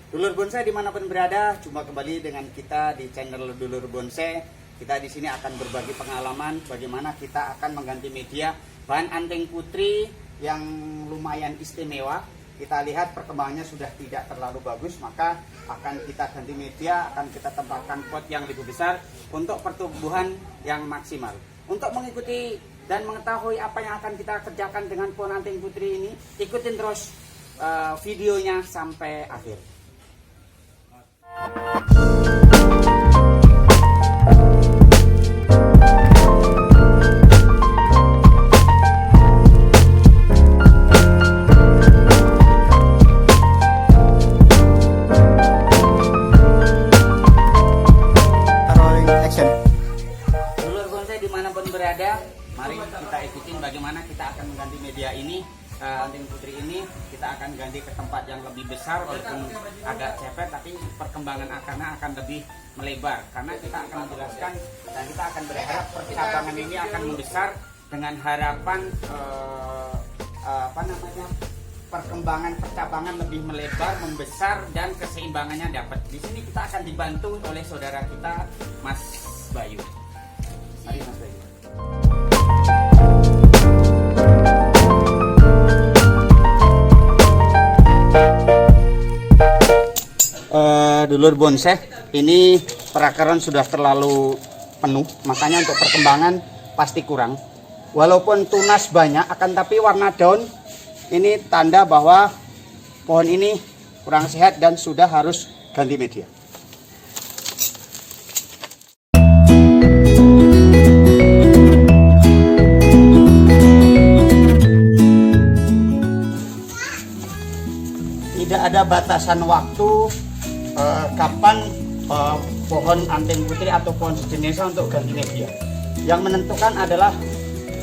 Dulur bonsai dimanapun berada, jumpa kembali dengan kita di channel Dulur Bonsai. Kita di sini akan berbagi pengalaman bagaimana kita akan mengganti media bahan anting putri yang lumayan istimewa. Kita lihat perkembangannya sudah tidak terlalu bagus, maka akan kita ganti media, akan kita tempatkan pot yang lebih besar untuk pertumbuhan yang maksimal. Untuk mengikuti dan mengetahui apa yang akan kita kerjakan dengan pohon anting putri ini, ikutin terus videonya sampai akhir. Dimanapun berada, mari kita ikutin bagaimana kita akan mengganti media ini, anting putri ini. Kita akan ganti ke tempat yang lebih besar, walaupun agak cepet, tapi perkembangan akarnya akan lebih melebar, karena kita akan menjelaskan dan kita akan berharap percabangan ini akan membesar dengan harapan perkembangan percabangan lebih melebar, membesar, dan keseimbangannya dapat. Di sini kita akan dibantu oleh saudara kita, Mas Bayu. Mari Mas Bayu. Dulur bonsai, ini perakaran sudah terlalu penuh, makanya untuk perkembangan pasti kurang. Walaupun tunas banyak, akan tapi warna daun ini tanda bahwa pohon ini kurang sehat dan sudah harus ganti media. Tidak ada batasan waktu kapan pohon anting putri atau pohon sejenisnya untuk ganti media. Yang menentukan adalah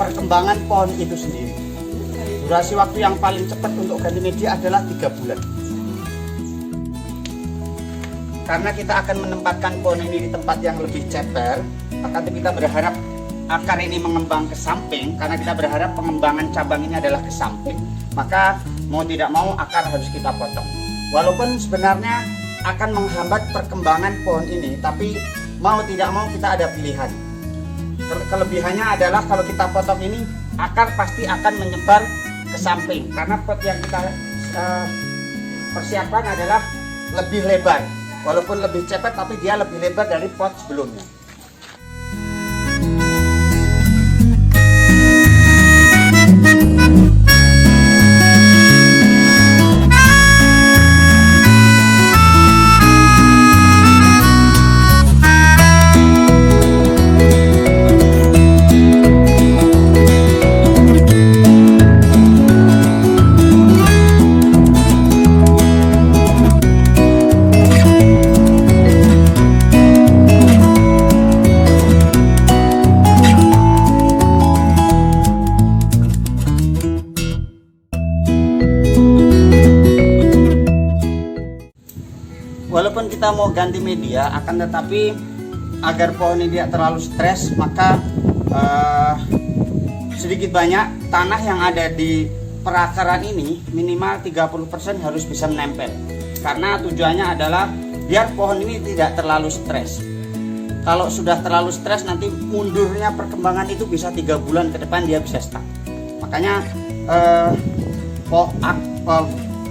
perkembangan pohon itu sendiri. Durasi waktu yang paling cepat untuk ganti media adalah 3 bulan. Karena kita akan menempatkan pohon ini di tempat yang lebih ceper, maka kita berharap akar ini mengembang ke samping. Karena kita berharap pengembangan cabang ini adalah ke samping, maka mau tidak mau akar harus kita potong. Walaupun sebenarnya akan menghambat perkembangan pohon ini, tapi mau tidak mau kita ada pilihan. Kelebihannya adalah kalau kita potong ini, akar pasti akan menyebar ke samping, karena pot yang kita persiapkan adalah lebih lebar. Walaupun lebih cepat, tapi dia lebih lebar dari pot sebelumnya. Walaupun kita mau ganti media, akan tetapi agar pohon ini tidak terlalu stres, maka sedikit banyak tanah yang ada di perakaran ini minimal 30% harus bisa menempel. Karena tujuannya adalah biar pohon ini tidak terlalu stres. Kalau sudah terlalu stres, nanti mundurnya perkembangan itu bisa 3 bulan ke depan dia bisa stuck. Makanya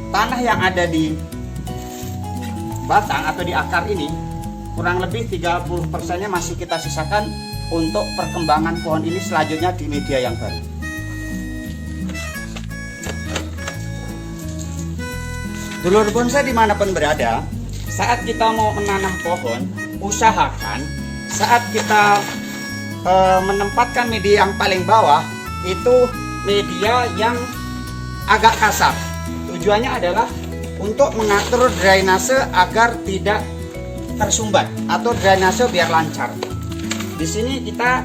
tanah yang ada di batang atau di akar ini kurang lebih 30%-nya masih kita sisakan untuk perkembangan pohon ini selanjutnya di media yang baru. Dulur bonsai dimanapun berada, saat kita mau menanam pohon, usahakan saat kita menempatkan media yang paling bawah itu media yang agak kasar. Tujuannya adalah untuk mengatur drainase agar tidak tersumbat atau drainase biar lancar. Di sini kita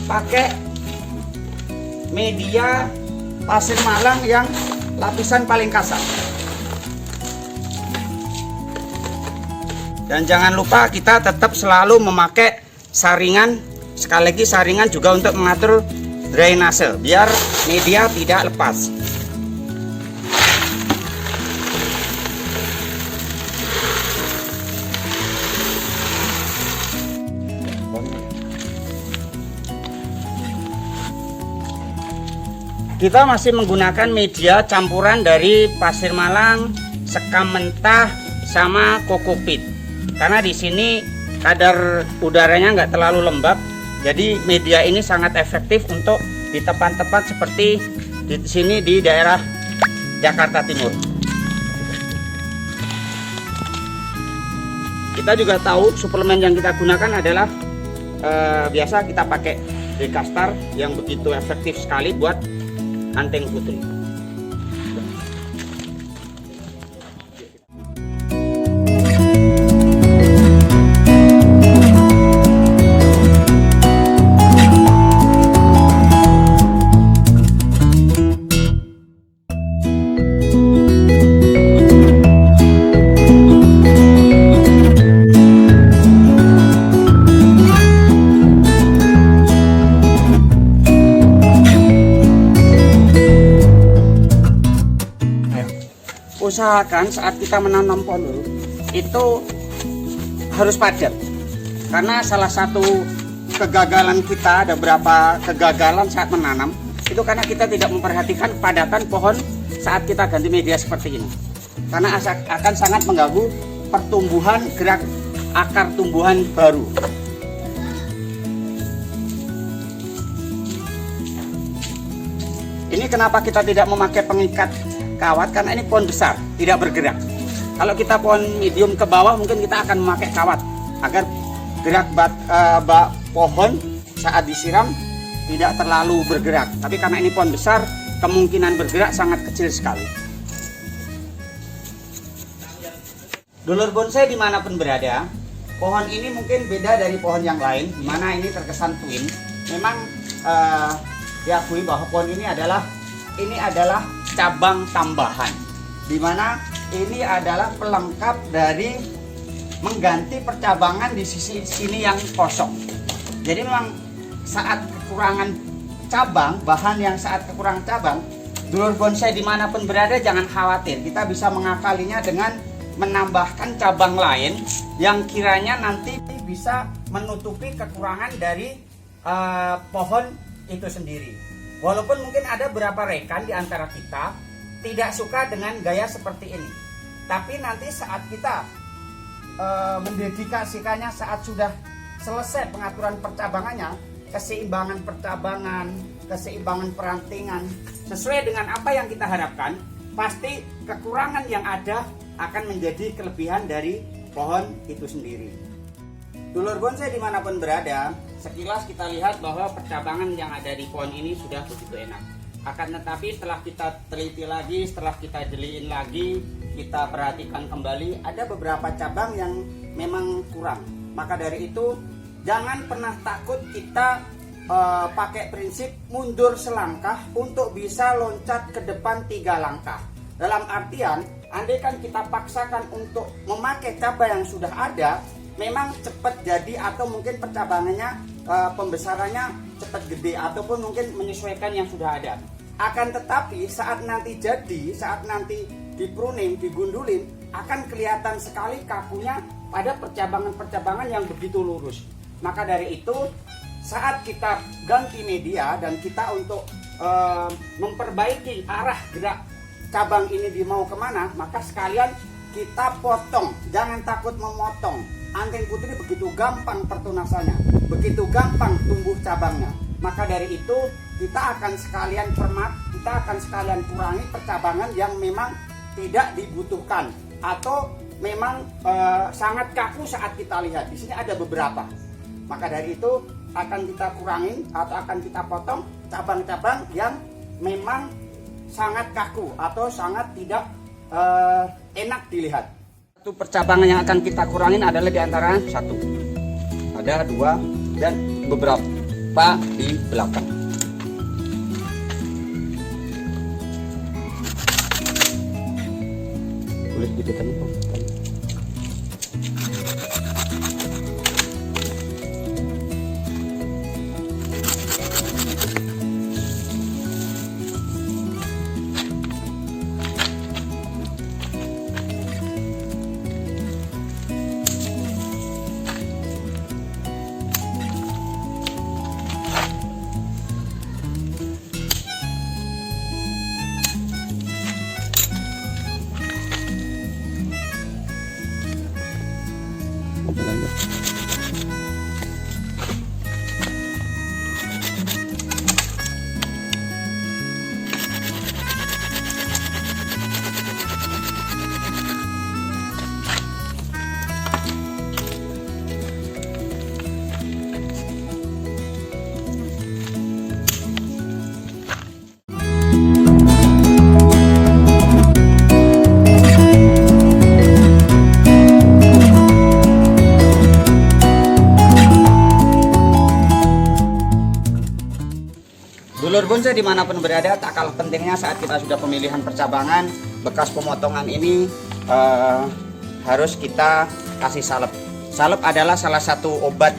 pakai media pasir malang yang lapisan paling kasar. Dan jangan lupa kita tetap selalu memakai saringan. Sekali lagi saringan juga untuk mengatur drainase biar media tidak lepas. Kita masih menggunakan media campuran dari pasir malang, sekam mentah, sama kokopit. Karena di sini kadar udaranya nggak terlalu lembab, jadi media ini sangat efektif untuk di tempat-tempat seperti di sini di daerah Jakarta Timur. Kita juga tahu suplemen yang kita gunakan adalah biasa kita pakai Dekastar yang begitu efektif sekali buat anting putri. Usahakan saat kita menanam pohon itu harus padat, karena salah satu kegagalan kita, ada beberapa kegagalan saat menanam itu karena kita tidak memperhatikan kepadatan pohon saat kita ganti media seperti ini, karena akan sangat mengganggu pertumbuhan gerak akar tumbuhan baru. Ini kenapa kita tidak memakai pengikat kawat, karena ini pohon besar tidak bergerak. Kalau kita pohon medium ke bawah mungkin kita akan memakai kawat agar gerak pohon saat disiram tidak terlalu bergerak. Tapi karena ini pohon besar, kemungkinan bergerak sangat kecil sekali. Dulur bonsai dimanapun berada, pohon ini mungkin beda dari pohon yang lain, dimana ini terkesan twin. Memang diakui bahwa pohon ini adalah cabang tambahan, dimana ini adalah pelengkap dari mengganti percabangan di sisi sini yang kosong. Jadi memang saat kekurangan cabang, bahan yang saat kekurangan cabang, dulur bonsai dimanapun berada jangan khawatir, kita bisa mengakalinya dengan menambahkan cabang lain yang kiranya nanti bisa menutupi kekurangan dari pohon itu sendiri. Walaupun mungkin ada beberapa rekan di antara kita tidak suka dengan gaya seperti ini, tapi nanti saat kita mendedikasikannya, saat sudah selesai pengaturan percabangannya, keseimbangan percabangan, keseimbangan perantingan sesuai dengan apa yang kita harapkan, pasti kekurangan yang ada akan menjadi kelebihan dari pohon itu sendiri. Dulur bonsai dimanapun berada, sekilas kita lihat bahwa percabangan yang ada di pohon ini sudah begitu enak. Akan tetapi setelah kita teliti lagi, setelah kita jeliin lagi, kita perhatikan kembali, ada beberapa cabang yang memang kurang. Maka dari itu jangan pernah takut kita pakai prinsip mundur selangkah untuk bisa loncat ke depan 3 langkah. Dalam artian, andaikan kita paksakan untuk memakai cabang yang sudah ada, memang cepat jadi atau mungkin percabangannya pembesarannya cepat gede ataupun mungkin menyesuaikan yang sudah ada. Akan tetapi saat nanti jadi, saat nanti di pruning, digundulin, akan kelihatan sekali kakunya pada percabangan-percabangan yang begitu lurus. Maka dari itu saat kita ganti media dan kita untuk memperbaiki arah gerak cabang ini mau kemana, maka sekalian kita potong, jangan takut memotong. Anting putri begitu gampang pertunasannya, begitu gampang tumbuh cabangnya. Maka dari itu kita akan sekalian cermat, kita akan sekalian kurangi percabangan yang memang tidak dibutuhkan atau memang sangat kaku saat kita lihat. Di sini ada beberapa. Maka dari itu akan kita kurangi atau akan kita potong cabang-cabang yang memang sangat kaku atau sangat tidak enak dilihat. Satu percabangan yang akan kita kurangin adalah di antara 1, ada 2 dan beberapa di belakang. Boleh didekan kok. Dulur bonsai dimanapun berada, tak kalah pentingnya saat kita sudah pemilihan percabangan, bekas pemotongan ini harus kita kasih salep. Salep adalah salah satu obat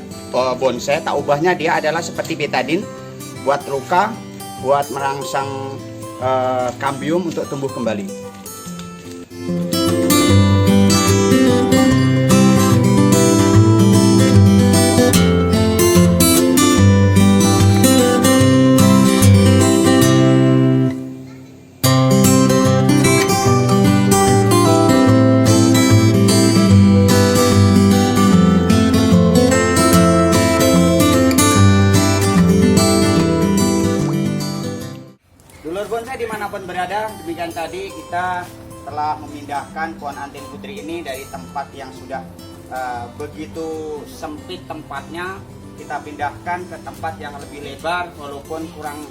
bonsai. Tak ubahnya dia adalah seperti betadin, buat luka, buat merangsang kambium untuk tumbuh kembali. Dulur bonsai dimanapun berada, demikian tadi kita telah memindahkan pohon anting putri ini dari tempat yang sudah begitu sempit tempatnya, kita pindahkan ke tempat yang lebih lebar, walaupun kurang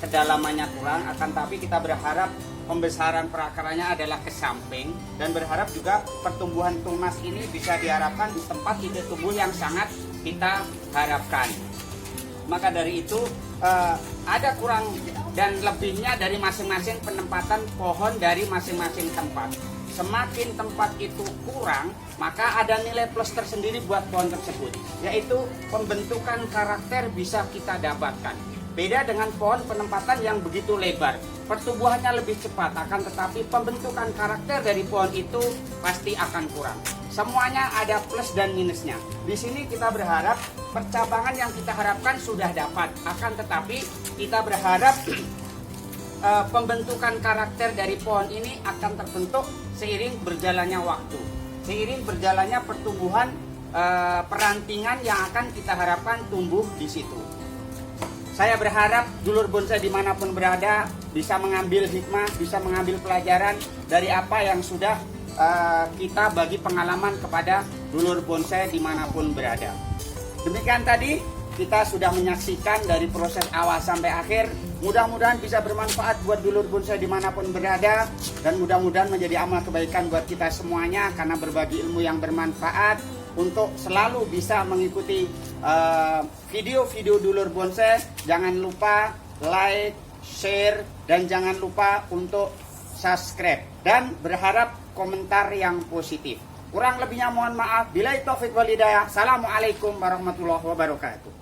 kedalamannya kurang, akan tapi kita berharap pembesaran perakaranya adalah ke samping, dan berharap juga pertumbuhan tunas ini bisa diharapkan di tempat titik tumbuh yang sangat kita harapkan. Maka dari itu ada kurang dan lebihnya dari masing-masing penempatan pohon dari masing-masing tempat. Semakin tempat itu kurang, maka ada nilai plus tersendiri buat pohon tersebut, yaitu pembentukan karakter bisa kita dapatkan. Beda dengan pohon penempatan yang begitu lebar, pertumbuhannya lebih cepat, akan tetapi pembentukan karakter dari pohon itu pasti akan kurang. Semuanya ada plus dan minusnya. Di sini kita berharap percabangan yang kita harapkan sudah dapat, akan tetapi kita berharap pembentukan karakter dari pohon ini akan terbentuk seiring berjalannya waktu, seiring berjalannya pertumbuhan perantingan yang akan kita harapkan tumbuh di situ. Saya berharap dulur bonsai dimanapun berada bisa mengambil hikmah, bisa mengambil pelajaran dari apa yang sudah kita bagi pengalaman kepada dulur bonsai dimanapun berada. Demikian tadi kita sudah menyaksikan dari proses awal sampai akhir. Mudah-mudahan bisa bermanfaat buat dulur bonsai dimanapun berada, dan mudah-mudahan menjadi amal kebaikan buat kita semuanya, karena berbagi ilmu yang bermanfaat untuk selalu bisa mengikuti video-video dulur bonsai. Jangan lupa like, share, dan jangan lupa untuk subscribe, dan berharap komentar yang positif. Kurang lebihnya mohon maaf. Billahi taufik wal hidayah. Assalamualaikum warahmatullahi wabarakatuh.